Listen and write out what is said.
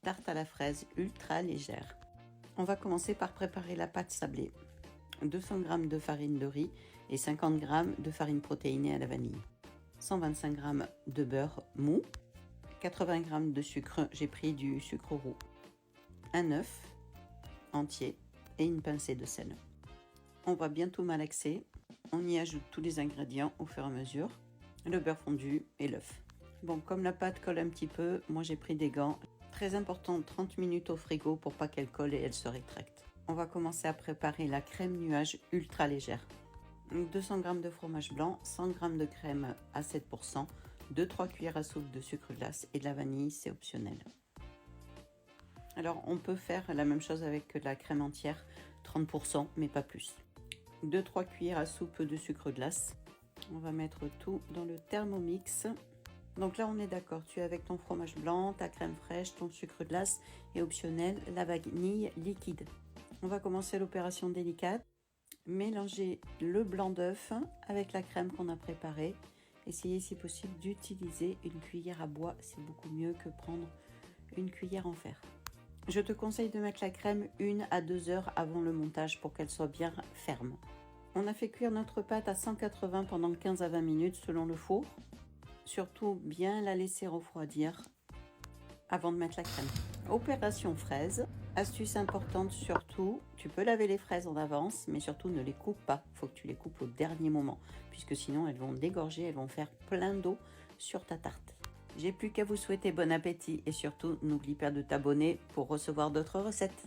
tarte à la fraise ultra légère. On va commencer par préparer la pâte sablée. 200 g de farine de riz et 50 g de farine protéinée à la vanille. 125 g de beurre mou. 80 g de sucre, j'ai pris du sucre roux. Un œuf entier et une pincée de sel. On va bien tout malaxer. On y ajoute tous les ingrédients au fur et à mesure. Le beurre fondu et l'œuf. Bon, comme la pâte colle un petit peu, moi j'ai pris des gants. Très important, 30 minutes au frigo pour pas qu'elle colle et elle se rétracte. On va commencer à préparer la crème nuage ultra légère. 200 g de fromage blanc, 100 g de crème à 7%, 2-3 cuillères à soupe de sucre glace et de la vanille, c'est optionnel. Alors on peut faire la même chose avec la crème entière, 30% mais pas plus. 2-3 cuillères à soupe de sucre glace. On va mettre tout dans le Thermomix. Donc là on est d'accord, tu es avec ton fromage blanc, ta crème fraîche, ton sucre glace et optionnel, la vanille liquide. On va commencer l'opération délicate. Mélanger le blanc d'œuf avec la crème qu'on a préparée. Essayez si possible d'utiliser une cuillère à bois, c'est beaucoup mieux que prendre une cuillère en fer. Je te conseille de mettre la crème 1 à 2 heures avant le montage pour qu'elle soit bien ferme. On a fait cuire notre pâte à 180 pendant 15 à 20 minutes selon le four. Surtout bien la laisser refroidir avant de mettre la crème. Opération fraise. Astuce importante surtout, tu peux laver les fraises en avance, mais surtout ne les coupe pas. Il faut que tu les coupes au dernier moment, puisque sinon elles vont dégorger, elles vont faire plein d'eau sur ta tarte. J'ai plus qu'à vous souhaiter bon appétit et surtout n'oublie pas de t'abonner pour recevoir d'autres recettes.